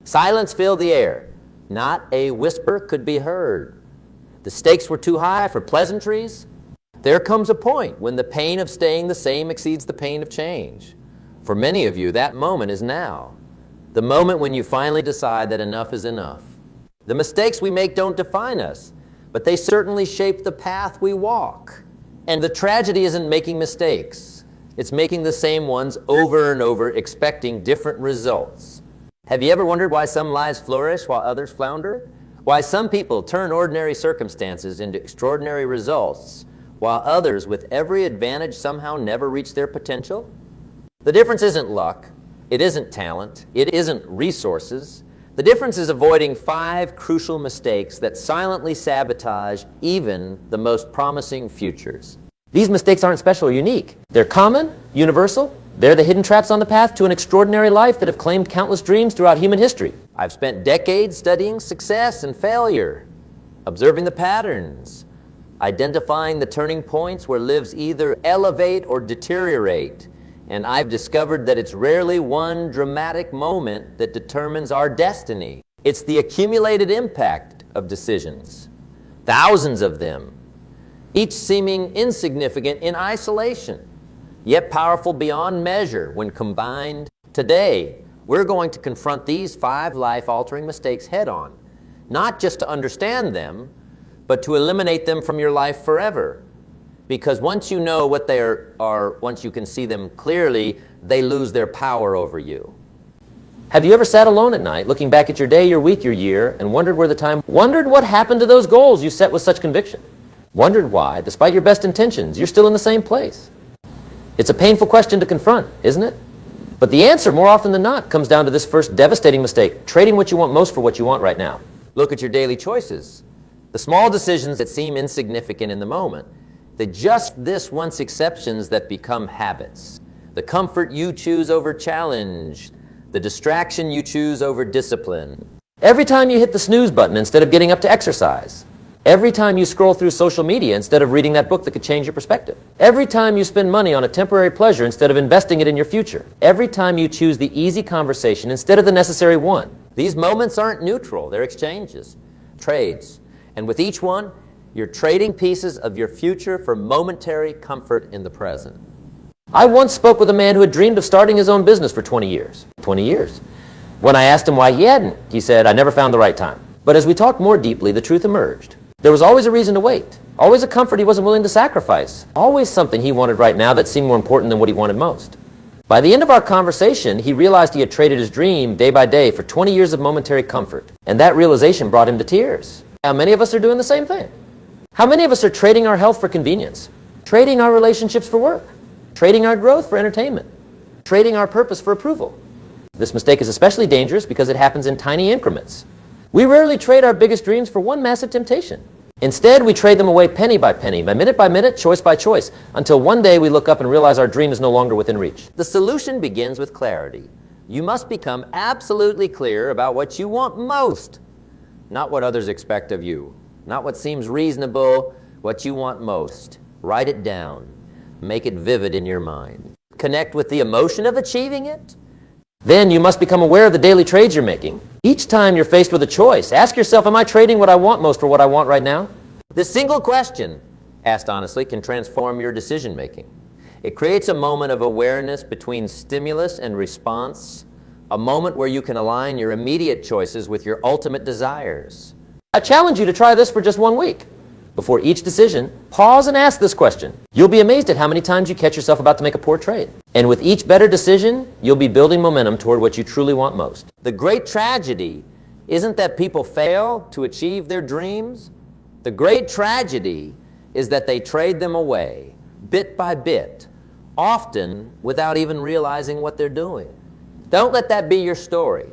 Silence filled the air. Not a whisper could be heard. The stakes were too high for pleasantries. There comes a point when the pain of staying the same exceeds the pain of change. For many of you, that moment is now. The moment when you finally decide that enough is enough. The mistakes we make don't define us, but they certainly shape the path we walk. And the tragedy isn't making mistakes. It's making the same ones over and over, expecting different results. Have you ever wondered why some lives flourish while others flounder? Why some people turn ordinary circumstances into extraordinary results, while others, with every advantage, somehow never reach their potential? The difference isn't luck. It isn't talent. It isn't resources. The difference is avoiding 5 crucial mistakes that silently sabotage even the most promising futures. These mistakes aren't special or unique. They're common, universal. They're the hidden traps on the path to an extraordinary life that have claimed countless dreams throughout human history. I've spent decades studying success and failure, observing the patterns, identifying the turning points where lives either elevate or deteriorate. And I've discovered that it's rarely one dramatic moment that determines our destiny. It's the accumulated impact of decisions, thousands of them, each seeming insignificant in isolation, yet powerful beyond measure when combined. Today, we're going to confront these 5 life-altering mistakes head-on, not just to understand them, but to eliminate them from your life forever. Because once you know what they are, once you can see them clearly, they lose their power over you. Have you ever sat alone at night, looking back at your day, your week, your year, and wondered what happened to those goals you set with such conviction? Wondered why, despite your best intentions, you're still in the same place? It's a painful question to confront, isn't it? But the answer, more often than not, comes down to this first devastating mistake: trading what you want most for what you want right now. Look at your daily choices. The small decisions that seem insignificant in the moment, the just this once exceptions that become habits. The comfort you choose over challenge. The distraction you choose over discipline. Every time you hit the snooze button instead of getting up to exercise. Every time you scroll through social media instead of reading that book that could change your perspective. Every time you spend money on a temporary pleasure instead of investing it in your future. Every time you choose the easy conversation instead of the necessary one. These moments aren't neutral. They're exchanges, trades. And with each one, you're trading pieces of your future for momentary comfort in the present. I once spoke with a man who had dreamed of starting his own business for 20 years. 20 years. When I asked him why he hadn't, he said, "I never found the right time." But as we talked more deeply, the truth emerged. There was always a reason to wait. Always a comfort he wasn't willing to sacrifice. Always something he wanted right now that seemed more important than what he wanted most. By the end of our conversation, he realized he had traded his dream day by day for 20 years of momentary comfort. And that realization brought him to tears. How many of us are doing the same thing? How many of us are trading our health for convenience? Trading our relationships for work? Trading our growth for entertainment? Trading our purpose for approval? This mistake is especially dangerous because it happens in tiny increments. We rarely trade our biggest dreams for one massive temptation. Instead, we trade them away penny by minute, choice by choice, until one day we look up and realize our dream is no longer within reach. The solution begins with clarity. You must become absolutely clear about what you want most, not what others expect of you, not what seems reasonable, what you want most. Write it down. Make it vivid in your mind. Connect with the emotion of achieving it. Then you must become aware of the daily trades you're making. Each time you're faced with a choice, ask yourself, am I trading what I want most for what I want right now? This single question, asked honestly, can transform your decision making. It creates a moment of awareness between stimulus and response, a moment where you can align your immediate choices with your ultimate desires. I challenge you to try this for just 1 week. Before each decision, pause and ask this question. You'll be amazed at how many times you catch yourself about to make a poor trade. And with each better decision, you'll be building momentum toward what you truly want most. The great tragedy isn't that people fail to achieve their dreams. The great tragedy is that they trade them away, bit by bit, often without even realizing what they're doing. Don't let that be your story.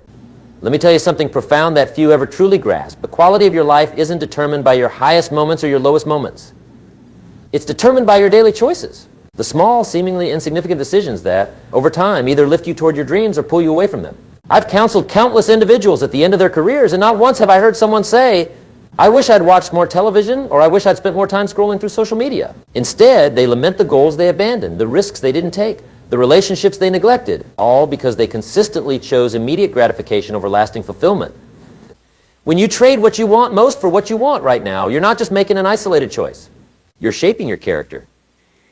Let me tell you something profound that few ever truly grasp. The quality of your life isn't determined by your highest moments or your lowest moments. It's determined by your daily choices. The small, seemingly insignificant decisions that, over time, either lift you toward your dreams or pull you away from them. I've counseled countless individuals at the end of their careers, and not once have I heard someone say, I wish I'd watched more television, or I wish I'd spent more time scrolling through social media. Instead, they lament the goals they abandoned, the risks they didn't take, the relationships they neglected, all because they consistently chose immediate gratification over lasting fulfillment. When you trade what you want most for what you want right now, you're not just making an isolated choice. You're shaping your character.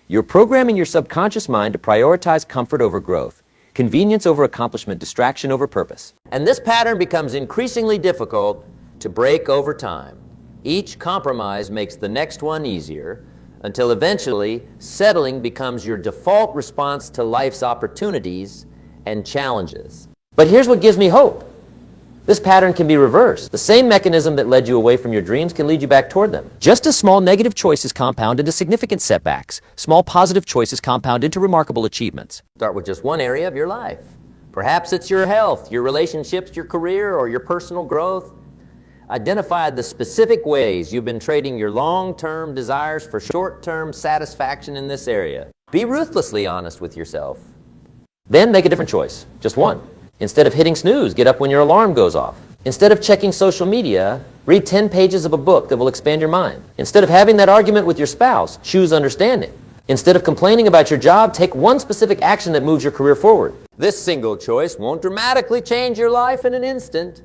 You're programming your subconscious mind to prioritize comfort over growth, convenience over accomplishment, distraction over purpose. And this pattern becomes increasingly difficult to break over time. Each compromise makes the next one easier, until eventually settling becomes your default response to life's opportunities and challenges. But here's what gives me hope. This pattern can be reversed. The same mechanism that led you away from your dreams can lead you back toward them. Just as small negative choices compound into significant setbacks, small positive choices compound into remarkable achievements. Start with just one area of your life. Perhaps it's your health, your relationships, your career, or your personal growth. Identify the specific ways you've been trading your long-term desires for short-term satisfaction in this area. Be ruthlessly honest with yourself. Then make a different choice, just one. Instead of hitting snooze, get up when your alarm goes off. Instead of checking social media, read 10 pages of a book that will expand your mind. Instead of having that argument with your spouse, choose understanding. Instead of complaining about your job, take one specific action that moves your career forward. This single choice won't dramatically change your life in an instant,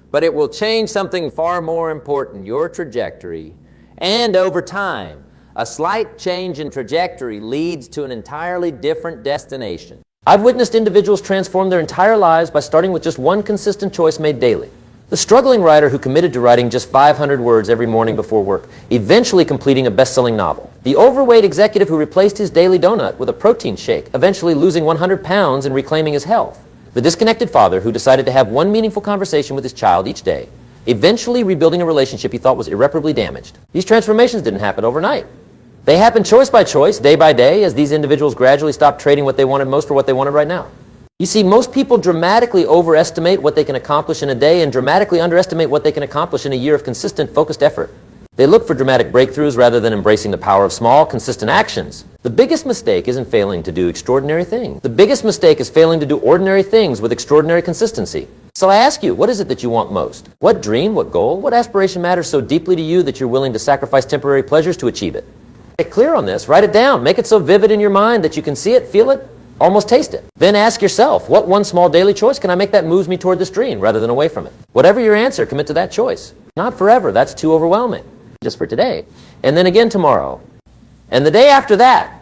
but it will change something far more important, your trajectory. And over time, a slight change in trajectory leads to an entirely different destination. I've witnessed individuals transform their entire lives by starting with just one consistent choice made daily. The struggling writer who committed to writing just 500 words every morning before work, eventually completing a best-selling novel. The overweight executive who replaced his daily donut with a protein shake, eventually losing 100 pounds and reclaiming his health. The disconnected father who decided to have one meaningful conversation with his child each day, eventually rebuilding a relationship he thought was irreparably damaged. These transformations didn't happen overnight. They happened choice by choice, day by day, as these individuals gradually stopped trading what they wanted most for what they wanted right now. You see, most people dramatically overestimate what they can accomplish in a day and dramatically underestimate what they can accomplish in a year of consistent, focused effort. They look for dramatic breakthroughs rather than embracing the power of small, consistent actions. The biggest mistake isn't failing to do extraordinary things. The biggest mistake is failing to do ordinary things with extraordinary consistency. So I ask you, what is it that you want most? What dream, what goal, what aspiration matters so deeply to you that you're willing to sacrifice temporary pleasures to achieve it? Get clear on this, write it down, make it so vivid in your mind that you can see it, feel it, almost taste it. Then ask yourself, what one small daily choice can I make that moves me toward this dream rather than away from it? Whatever your answer, commit to that choice. Not forever, that's too overwhelming. Just for today. And then again tomorrow. And the day after that.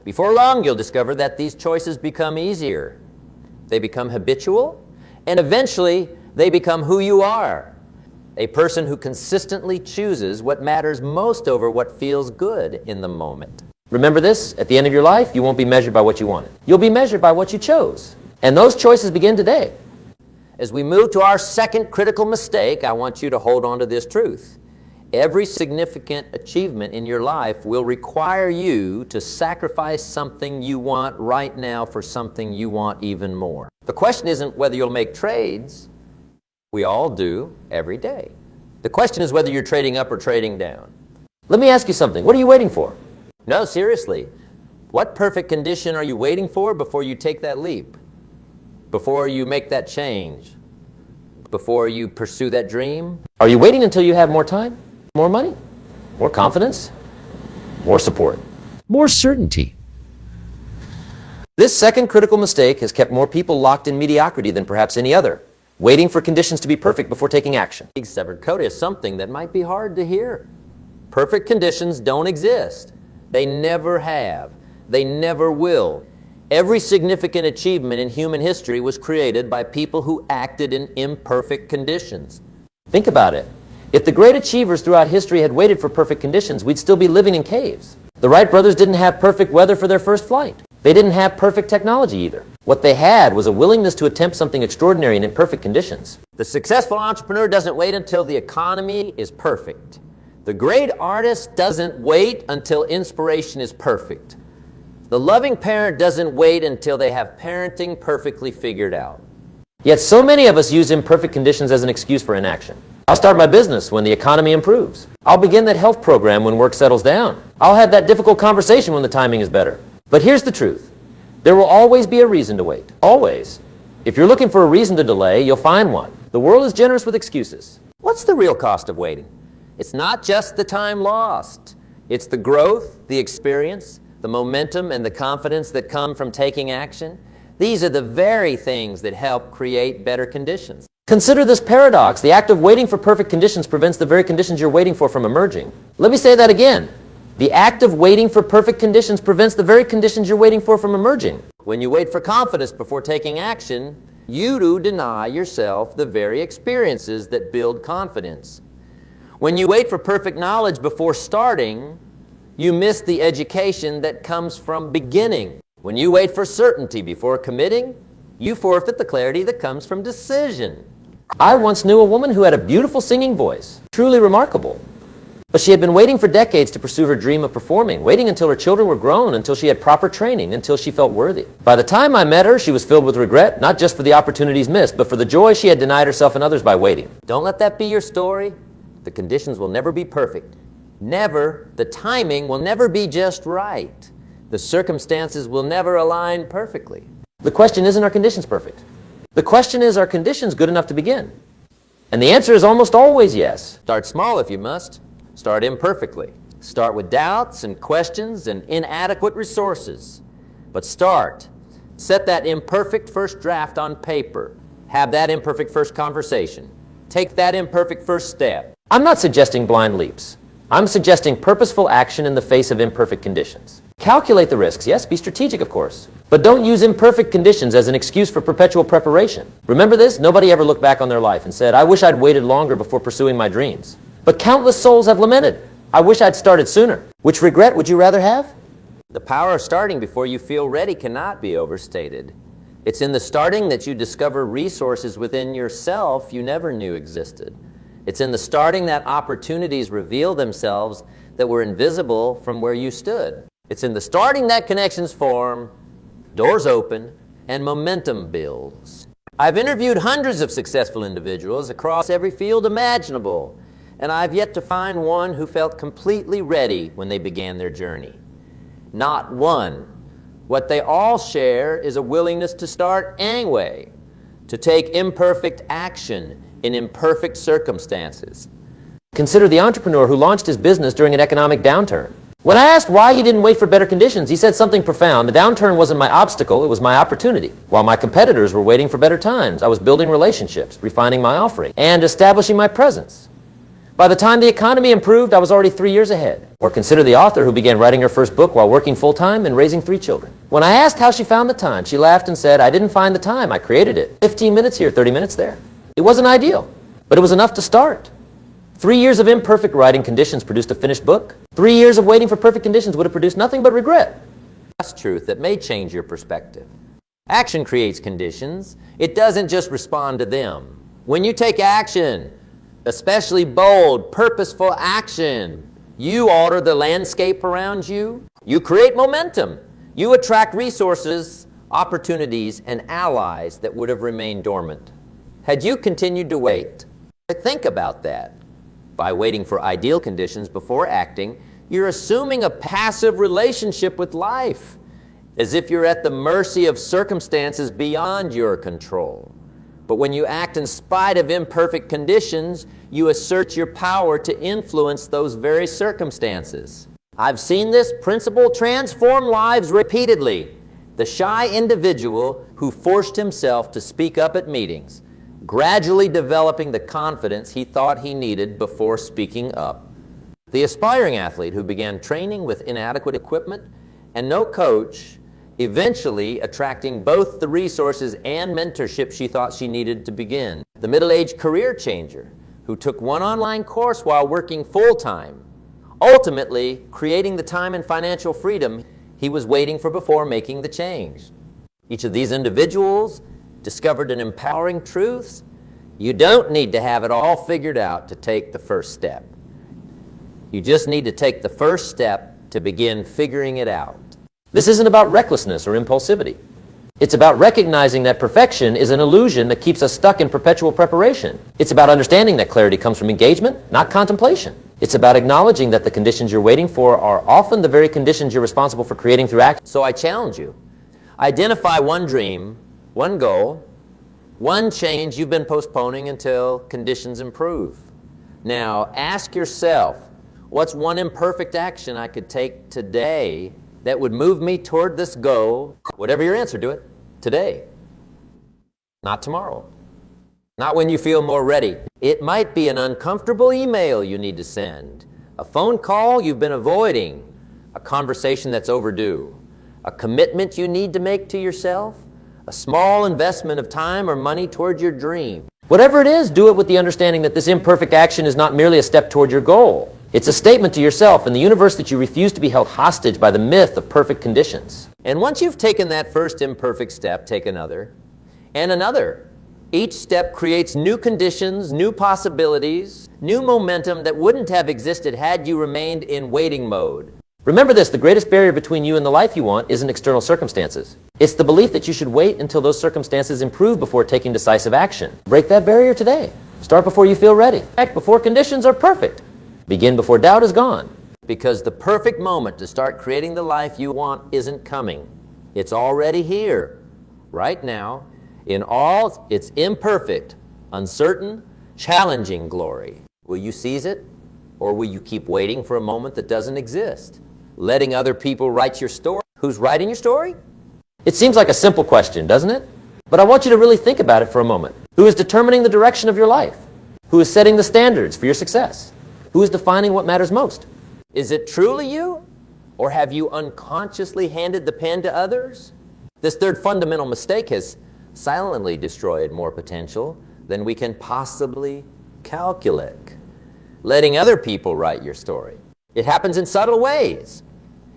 Before long, you'll discover that these choices become easier. They become habitual, and eventually they become who you are. A person who consistently chooses what matters most over what feels good in the moment. Remember this, at the end of your life, you won't be measured by what you wanted. You'll be measured by what you chose. And those choices begin today. As we move to our second critical mistake, I want you to hold on to this truth. Every significant achievement in your life will require you to sacrifice something you want right now for something you want even more. The question isn't whether you'll make trades. We all do every day. The question is whether you're trading up or trading down. Let me ask you something. What are you waiting for? No, seriously. What perfect condition are you waiting for before you take that leap? Before you make that change? Before you pursue that dream? Are you waiting until you have more time? More money? More confidence? More support? More certainty? This second critical mistake has kept more people locked in mediocrity than perhaps any other, waiting for conditions to be perfect before taking action. Severed coat is something that might be hard to hear. Perfect conditions don't exist. They never have. They never will. Every significant achievement in human history was created by people who acted in imperfect conditions. Think about it. If the great achievers throughout history had waited for perfect conditions, we'd still be living in caves. The Wright brothers didn't have perfect weather for their first flight. They didn't have perfect technology either. What they had was a willingness to attempt something extraordinary in imperfect conditions. The successful entrepreneur doesn't wait until the economy is perfect. The great artist doesn't wait until inspiration is perfect. The loving parent doesn't wait until they have parenting perfectly figured out. Yet so many of us use imperfect conditions as an excuse for inaction. I'll start my business when the economy improves. I'll begin that health program when work settles down. I'll have that difficult conversation when the timing is better. But here's the truth. There will always be a reason to wait. Always. If you're looking for a reason to delay, you'll find one. The world is generous with excuses. What's the real cost of waiting? It's not just the time lost. It's the growth, the experience, the momentum and the confidence that come from taking action, these are the very things that help create better conditions. Consider this paradox. The act of waiting for perfect conditions prevents the very conditions you're waiting for from emerging. Let me say that again. The act of waiting for perfect conditions prevents the very conditions you're waiting for from emerging. When you wait for confidence before taking action, you do deny yourself the very experiences that build confidence. When you wait for perfect knowledge before starting, you miss the education that comes from beginning. When you wait for certainty before committing, you forfeit the clarity that comes from decision. I once knew a woman who had a beautiful singing voice, truly remarkable. But she had been waiting for decades to pursue her dream of performing, waiting until her children were grown, until she had proper training, until she felt worthy. By the time I met her, she was filled with regret, not just for the opportunities missed, but for the joy she had denied herself and others by waiting. Don't let that be your story. The conditions will never be perfect. Never. The timing will never be just right. The circumstances will never align perfectly. The question isn't, are conditions perfect? The question is, are conditions good enough to begin? And the answer is almost always yes. Start small if you must. Start imperfectly. Start with doubts and questions and inadequate resources. But start. Set that imperfect first draft on paper. Have that imperfect first conversation. Take that imperfect first step. I'm not suggesting blind leaps. I'm suggesting purposeful action in the face of imperfect conditions. Calculate the risks, yes, be strategic of course, but don't use imperfect conditions as an excuse for perpetual preparation. Remember this? Nobody ever looked back on their life and said, I wish I'd waited longer before pursuing my dreams. But countless souls have lamented, I wish I'd started sooner. Which regret would you rather have? The power of starting before you feel ready cannot be overstated. It's in the starting that you discover resources within yourself you never knew existed. It's in the starting that opportunities reveal themselves that were invisible from where you stood. It's in the starting that connections form, doors open, and momentum builds. I've interviewed hundreds of successful individuals across every field imaginable, and I've yet to find one who felt completely ready when they began their journey. Not one. What they all share is a willingness to start anyway, to take imperfect action in imperfect circumstances. Consider the entrepreneur who launched his business during an economic downturn. When I asked why he didn't wait for better conditions, he said something profound. The downturn wasn't my obstacle, it was my opportunity. While my competitors were waiting for better times, I was building relationships, refining my offering, and establishing my presence. By the time the economy improved, I was already 3 years ahead. Or consider the author who began writing her first book while working full-time and raising 3 children. When I asked how she found the time, she laughed and said, I didn't find the time, I created it. 15 minutes here, 30 minutes there. It wasn't ideal, but it was enough to start. 3 years of imperfect writing conditions produced a finished book. 3 years of waiting for perfect conditions would have produced nothing but regret. That's truth that may change your perspective. Action creates conditions. It doesn't just respond to them. When you take action, especially bold, purposeful action, you alter the landscape around you. You create momentum. You attract resources, opportunities, and allies that would have remained dormant had you continued to wait. Think about that. By waiting for ideal conditions before acting, you're assuming a passive relationship with life, as if you're at the mercy of circumstances beyond your control. But when you act in spite of imperfect conditions, you assert your power to influence those very circumstances. I've seen this principle transform lives repeatedly. The shy individual who forced himself to speak up at meetings, gradually developing the confidence he thought he needed before speaking up. The aspiring athlete who began training with inadequate equipment and no coach, eventually attracting both the resources and mentorship she thought she needed to begin. The middle-aged career changer who took one online course while working full-time, ultimately creating the time and financial freedom he was waiting for before making the change. Each of these individuals discovered an empowering truth. You don't need to have it all figured out to take the first step. You just need to take the first step to begin figuring it out. This isn't about recklessness or impulsivity. It's about recognizing that perfection is an illusion that keeps us stuck in perpetual preparation. It's about understanding that clarity comes from engagement, not contemplation. It's about acknowledging that the conditions you're waiting for are often the very conditions you're responsible for creating through action. So I challenge you. Identify one dream, one goal, one change you've been postponing until conditions improve. Now, ask yourself, what's one imperfect action I could take today that would move me toward this goal, whatever your answer to it, today, not tomorrow, not when you feel more ready. It might be an uncomfortable email you need to send, a phone call you've been avoiding, a conversation that's overdue, a commitment you need to make to yourself, a small investment of time or money toward your dream. Whatever it is, do it with the understanding that this imperfect action is not merely a step toward your goal. It's a statement to yourself and the universe that you refuse to be held hostage by the myth of perfect conditions. And once you've taken that first imperfect step, take another and another. Each step creates new conditions, new possibilities, new momentum that wouldn't have existed had you remained in waiting mode. Remember this, the greatest barrier between you and the life you want isn't external circumstances. It's the belief that you should wait until those circumstances improve before taking decisive action. Break that barrier today. Start before you feel ready. Act before conditions are perfect. Begin before doubt is gone. Because the perfect moment to start creating the life you want isn't coming. It's already here, right now, in all its imperfect, uncertain, challenging glory. Will you seize it, or will you keep waiting for a moment that doesn't exist? Letting other people write your story? Who's writing your story? It seems like a simple question, doesn't it? But I want you to really think about it for a moment. Who is determining the direction of your life? Who is setting the standards for your success? Who is defining what matters most? Is it truly you? Or have you unconsciously handed the pen to others? This third fundamental mistake has silently destroyed more potential than we can possibly calculate. Letting other people write your story. It happens in subtle ways.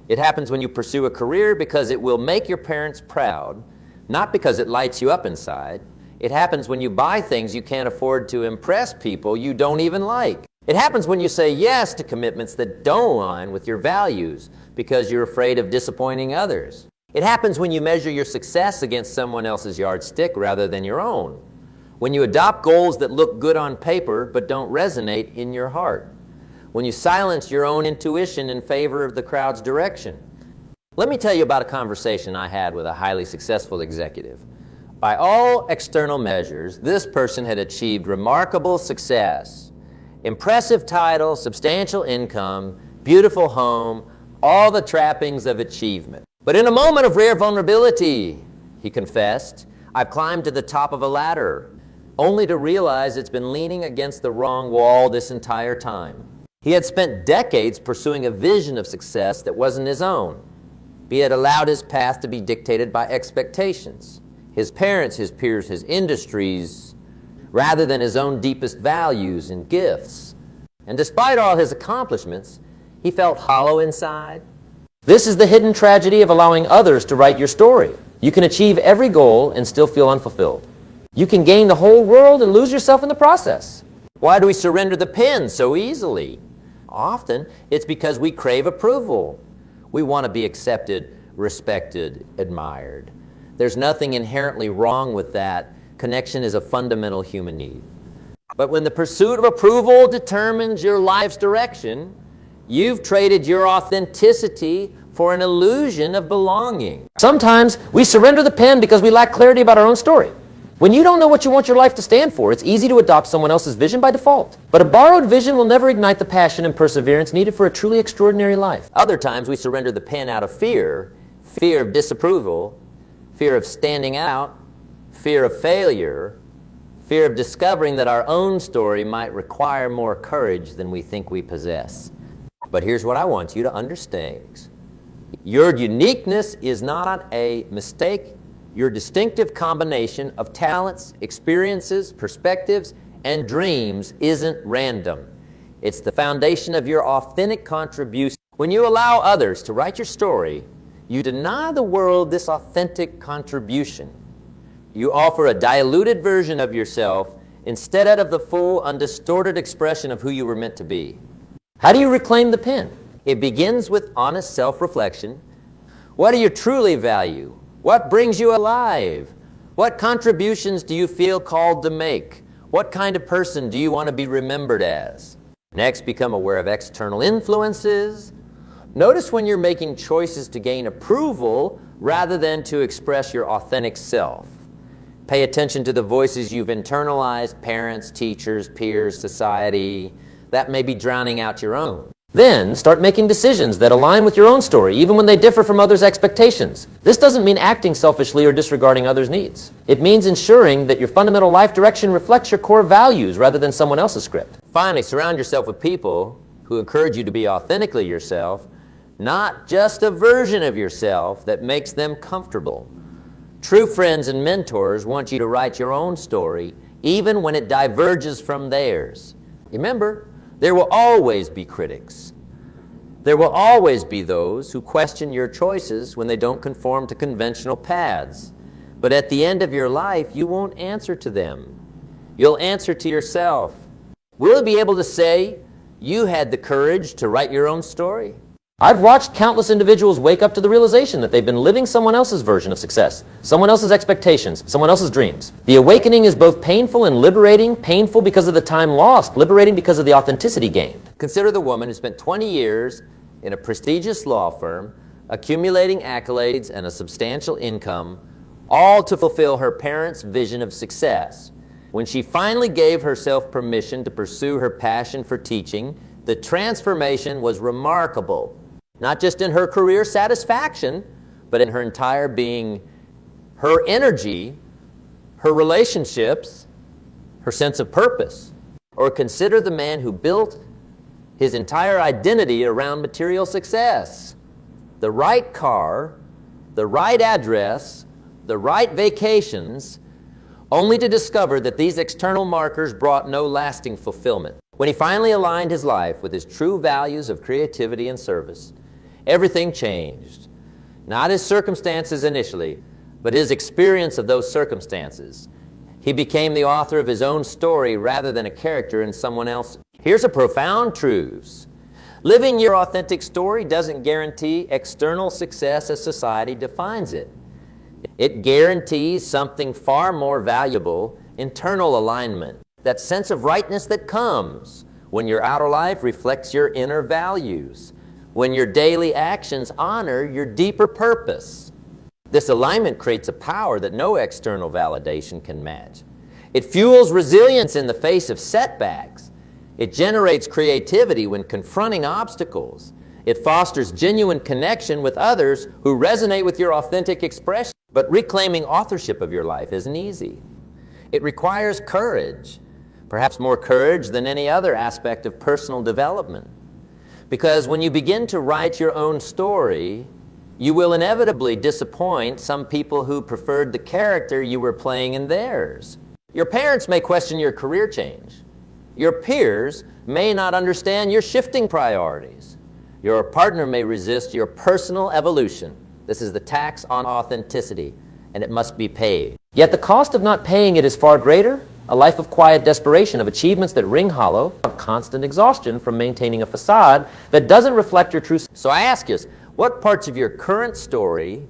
It happens when you pursue a career because it will make your parents proud, not because it lights you up inside. It happens when you buy things you can't afford to impress people you don't even like. It happens when you say yes to commitments that don't align with your values because you're afraid of disappointing others. It happens when you measure your success against someone else's yardstick rather than your own. When you adopt goals that look good on paper but don't resonate in your heart. When you silence your own intuition in favor of the crowd's direction. Let me tell you about a conversation I had with a highly successful executive. By all external measures, this person had achieved remarkable success. Impressive title, substantial income, beautiful home, all the trappings of achievement. But in a moment of rare vulnerability, he confessed, I've climbed to the top of a ladder, only to realize it's been leaning against the wrong wall this entire time. He had spent decades pursuing a vision of success that wasn't his own. He had allowed his path to be dictated by expectations, his parents, his peers, his industries, rather than his own deepest values and gifts. And despite all his accomplishments, he felt hollow inside. This is the hidden tragedy of allowing others to write your story. You can achieve every goal and still feel unfulfilled. You can gain the whole world and lose yourself in the process. Why do we surrender the pen so easily? Often, it's because we crave approval. We want to be accepted, respected, admired. There's nothing inherently wrong with that. Connection is a fundamental human need. But when the pursuit of approval determines your life's direction, you've traded your authenticity for an illusion of belonging. Sometimes we surrender the pen because we lack clarity about our own story. When you don't know what you want your life to stand for, it's easy to adopt someone else's vision by default. But a borrowed vision will never ignite the passion and perseverance needed for a truly extraordinary life. Other times we surrender the pen out of fear of disapproval, fear of standing out, fear of failure, fear of discovering that our own story might require more courage than we think we possess. But here's what I want you to understand. Your uniqueness is not a mistake. Your distinctive combination of talents, experiences, perspectives, and dreams isn't random. It's the foundation of your authentic contribution. When you allow others to write your story, you deny the world this authentic contribution. You offer a diluted version of yourself instead of the full, undistorted expression of who you were meant to be. How do you reclaim the pen? It begins with honest self-reflection. What do you truly value? What brings you alive? What contributions do you feel called to make? What kind of person do you want to be remembered as? Next, become aware of external influences. Notice when you're making choices to gain approval rather than to express your authentic self. Pay attention to the voices you've internalized, parents, teachers, peers, society, that may be drowning out your own. Then start making decisions that align with your own story, even when they differ from others' expectations. This doesn't mean acting selfishly or disregarding others' needs. It means ensuring that your fundamental life direction reflects your core values rather than someone else's script. Finally, surround yourself with people who encourage you to be authentically yourself, not just a version of yourself that makes them comfortable. True friends and mentors want you to write your own story, even when it diverges from theirs. Remember, there will always be critics. There will always be those who question your choices when they don't conform to conventional paths. But at the end of your life, you won't answer to them. You'll answer to yourself. Will you be able to say you had the courage to write your own story? I've watched countless individuals wake up to the realization that they've been living someone else's version of success, someone else's expectations, someone else's dreams. The awakening is both painful and liberating. Painful because of the time lost, liberating because of the authenticity gained. Consider the woman who spent 20 years in a prestigious law firm, accumulating accolades and a substantial income, all to fulfill her parents' vision of success. When she finally gave herself permission to pursue her passion for teaching, the transformation was remarkable. Not just in her career satisfaction, but in her entire being, her energy, her relationships, her sense of purpose. Or consider the man who built his entire identity around material success. The right car, the right address, the right vacations, only to discover that these external markers brought no lasting fulfillment. When he finally aligned his life with his true values of creativity and service, everything changed. Not his circumstances initially, but his experience of those circumstances. He became the author of his own story rather than a character in someone else's. Here's a profound truth. Living your authentic story doesn't guarantee external success as society defines it. It guarantees something far more valuable, internal alignment. That sense of rightness that comes when your outer life reflects your inner values, when your daily actions honor your deeper purpose. This alignment creates a power that no external validation can match. It fuels resilience in the face of setbacks. It generates creativity when confronting obstacles. It fosters genuine connection with others who resonate with your authentic expression. But reclaiming authorship of your life isn't easy. It requires courage. Perhaps more courage than any other aspect of personal development. Because when you begin to write your own story, you will inevitably disappoint some people who preferred the character you were playing in theirs. Your parents may question your career change. Your peers may not understand your shifting priorities. Your partner may resist your personal evolution. This is the tax on authenticity, and it must be paid. Yet the cost of not paying it is far greater. A life of quiet desperation, of achievements that ring hollow, of constant exhaustion from maintaining a facade that doesn't reflect your true. So I ask you, what parts of your current story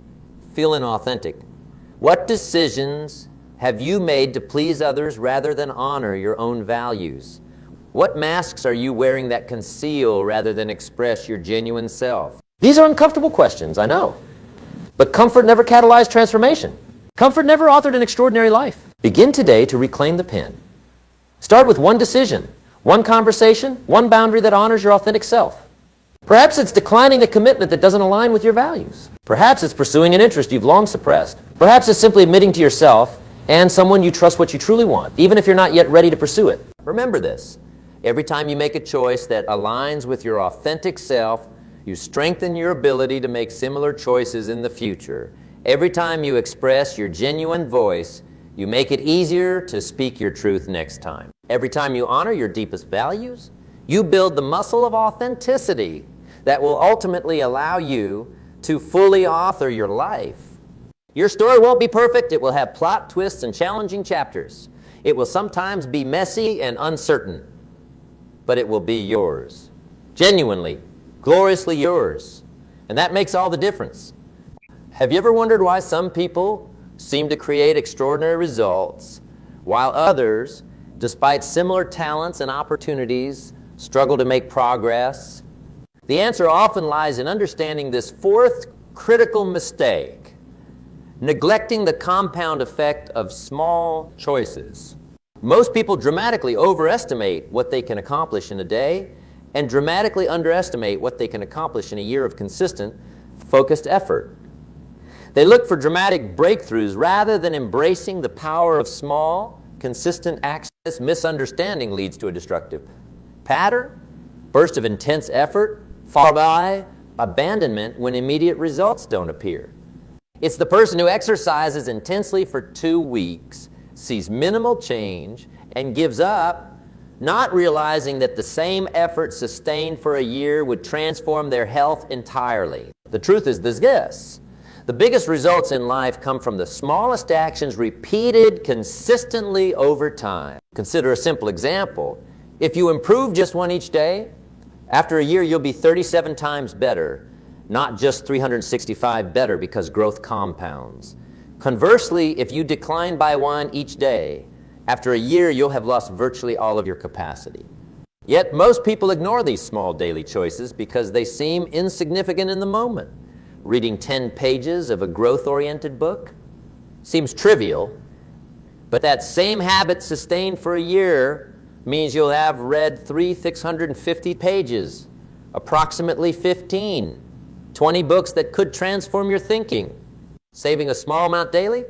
feel inauthentic? What decisions have you made to please others rather than honor your own values? What masks are you wearing that conceal rather than express your genuine self? These are uncomfortable questions, I know. But comfort never catalyzed transformation. Comfort never authored an extraordinary life. Begin today to reclaim the pen. Start with one decision, one conversation, one boundary that honors your authentic self. Perhaps it's declining a commitment that doesn't align with your values. Perhaps it's pursuing an interest you've long suppressed. Perhaps it's simply admitting to yourself and someone you trust what you truly want, even if you're not yet ready to pursue it. Remember this. Every time you make a choice that aligns with your authentic self, you strengthen your ability to make similar choices in the future. Every time you express your genuine voice, you make it easier to speak your truth next time. Every time you honor your deepest values, you build the muscle of authenticity that will ultimately allow you to fully author your life. Your story won't be perfect. It will have plot twists and challenging chapters. It will sometimes be messy and uncertain, but it will be yours. Genuinely, gloriously yours. And that makes all the difference. Have you ever wondered why some people seem to create extraordinary results, while others, despite similar talents and opportunities, struggle to make progress? The answer often lies in understanding this fourth critical mistake, neglecting the compound effect of small choices. Most people dramatically overestimate what they can accomplish in a day and dramatically underestimate what they can accomplish in a year of consistent, focused effort. They look for dramatic breakthroughs rather than embracing the power of small, consistent actions. This misunderstanding leads to a destructive pattern, burst of intense effort, followed by abandonment when immediate results don't appear. It's the person who exercises intensely for 2 weeks, sees minimal change, and gives up, not realizing that the same effort sustained for a year would transform their health entirely. The truth is this: the biggest results in life come from the smallest actions repeated consistently over time. Consider a simple example. If you improve just one each day, after a year you'll be 37 times better, not just 365 better, because growth compounds. Conversely, if you decline by one each day, after a year you'll have lost virtually all of your capacity. Yet most people ignore these small daily choices because they seem insignificant in the moment. Reading 10 pages of a growth-oriented book seems trivial, but that same habit sustained for a year means you'll have read 650 pages, approximately 20 books that could transform your thinking. Saving a small amount daily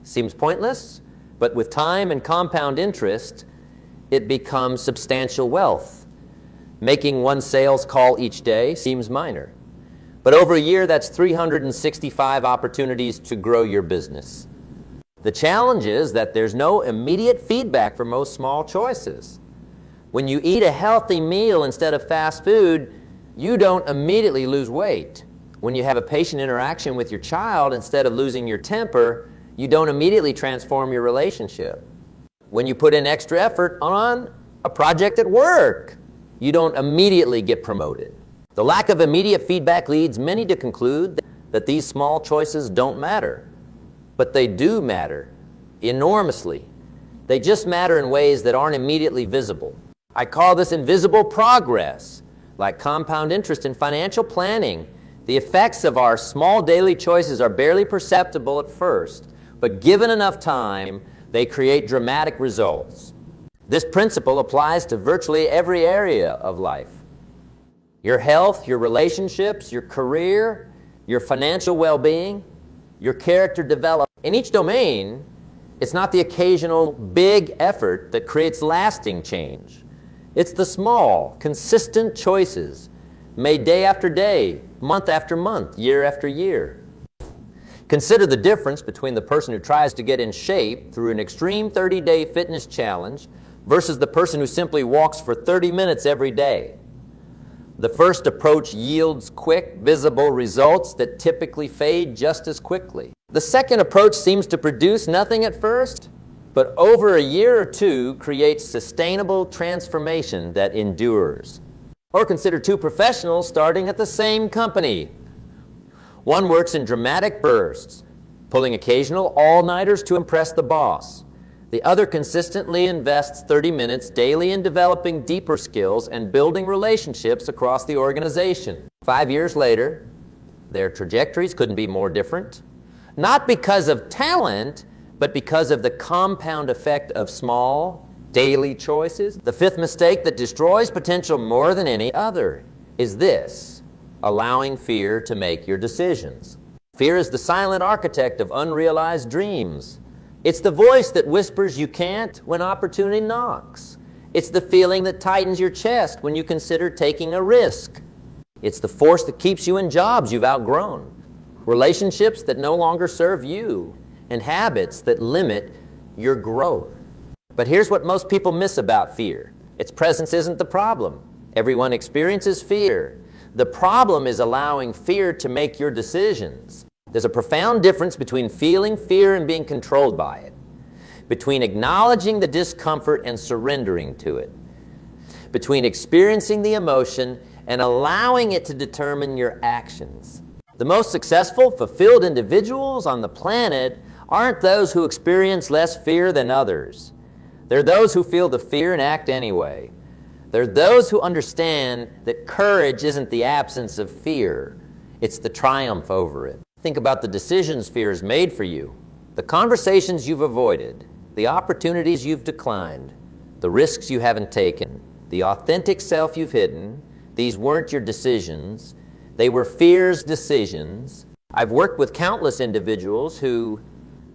seems pointless, but with time and compound interest, it becomes substantial wealth. Making one sales call each day seems minor, but over a year, that's 365 opportunities to grow your business. The challenge is that there's no immediate feedback for most small choices. When you eat a healthy meal instead of fast food, you don't immediately lose weight. When you have a patient interaction with your child instead of losing your temper, you don't immediately transform your relationship. When you put in extra effort on a project at work, you don't immediately get promoted. The lack of immediate feedback leads many to conclude that these small choices don't matter. But they do matter enormously. They just matter in ways that aren't immediately visible. I call this invisible progress. Like compound interest in financial planning, the effects of our small daily choices are barely perceptible at first, but given enough time, they create dramatic results. This principle applies to virtually every area of life. Your health, your relationships, your career, your financial well-being, your character development. In each domain, it's not the occasional big effort that creates lasting change. It's the small, consistent choices made day after day, month after month, year after year. Consider the difference between the person who tries to get in shape through an extreme 30-day fitness challenge versus the person who simply walks for 30 minutes every day. The first approach yields quick, visible results that typically fade just as quickly. The second approach seems to produce nothing at first, but over a year or two creates sustainable transformation that endures. Or consider two professionals starting at the same company. One works in dramatic bursts, pulling occasional all-nighters to impress the boss. The other consistently invests 30 minutes daily in developing deeper skills and building relationships across the organization. 5 years later, their trajectories couldn't be more different. Not because of talent, but because of the compound effect of small, daily choices. The fifth mistake that destroys potential more than any other is this: allowing fear to make your decisions. Fear is the silent architect of unrealized dreams. It's the voice that whispers you can't when opportunity knocks. It's the feeling that tightens your chest when you consider taking a risk. It's the force that keeps you in jobs you've outgrown, relationships that no longer serve you, and habits that limit your growth. But here's what most people miss about fear. Its presence isn't the problem. Everyone experiences fear. The problem is allowing fear to make your decisions. There's a profound difference between feeling fear and being controlled by it, between acknowledging the discomfort and surrendering to it, between experiencing the emotion and allowing it to determine your actions. The most successful, fulfilled individuals on the planet aren't those who experience less fear than others. They're those who feel the fear and act anyway. They're those who understand that courage isn't the absence of fear, it's the triumph over it. Think about the decisions fear has made for you, the conversations you've avoided, the opportunities you've declined, the risks you haven't taken, The authentic self you've hidden, these weren't your decisions. They were fear's decisions. I've worked with countless individuals who,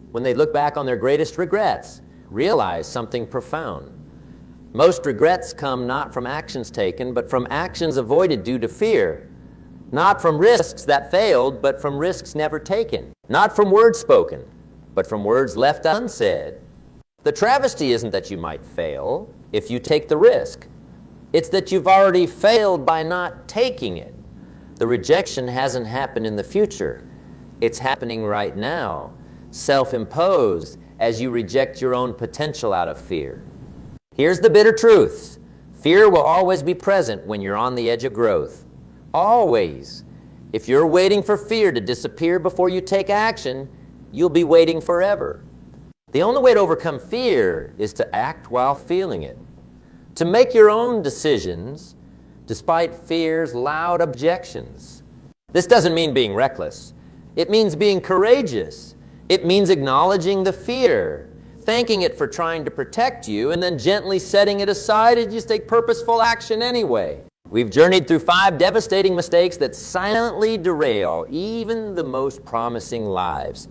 when they look back on their greatest regrets, realize something profound. Most regrets come not from actions taken, but from actions avoided due to fear. Not from risks that failed, but from risks never taken. Not from words spoken, but from words left unsaid. The travesty isn't that you might fail if you take the risk. It's that you've already failed by not taking it. The rejection hasn't happened in the future. It's happening right now, self-imposed, as you reject your own potential out of fear. Here's the bitter truth. Fear will always be present when you're on the edge of growth. Always. If you're waiting for fear to disappear before you take action, you'll be waiting forever. The only way to overcome fear is to act while feeling it. To make your own decisions despite fear's loud objections. This doesn't mean being reckless. It means being courageous. It means acknowledging the fear, thanking it for trying to protect you, and then gently setting it aside and just take purposeful action anyway. We've journeyed through 5 devastating mistakes that silently derail even the most promising lives.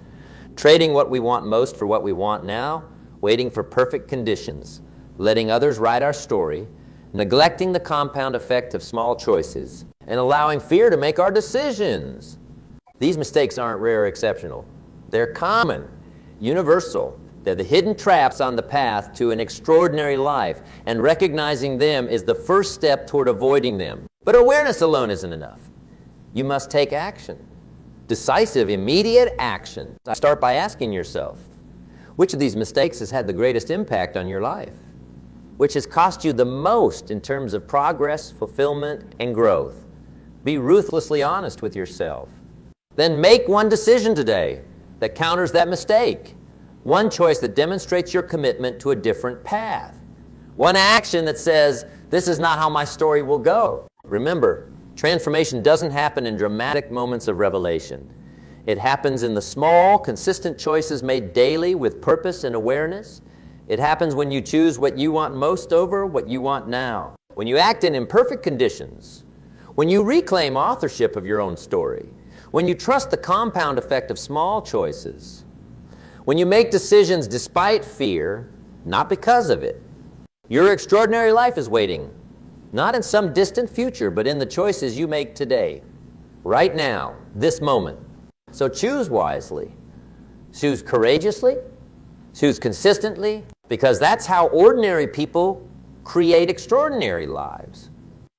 Trading what we want most for what we want now, waiting for perfect conditions, letting others write our story, neglecting the compound effect of small choices, and allowing fear to make our decisions. These mistakes aren't rare or exceptional. They're common, universal. They're the hidden traps on the path to an extraordinary life, and recognizing them is the first step toward avoiding them. But awareness alone isn't enough. You must take action. Decisive, immediate action. Start by asking yourself, which of these mistakes has had the greatest impact on your life? Which has cost you the most in terms of progress, fulfillment, and growth? Be ruthlessly honest with yourself. Then make one decision today that counters that mistake. One choice that demonstrates your commitment to a different path. One action that says, this is not how my story will go. Remember, transformation doesn't happen in dramatic moments of revelation. It happens in the small, consistent choices made daily with purpose and awareness. It happens when you choose what you want most over what you want now. When you act in imperfect conditions. When you reclaim authorship of your own story. When you trust the compound effect of small choices. When you make decisions despite fear, not because of it. Your extraordinary life is waiting, not in some distant future, but in the choices you make today, right now, this moment. So choose wisely, choose courageously, choose consistently, because that's how ordinary people create extraordinary lives.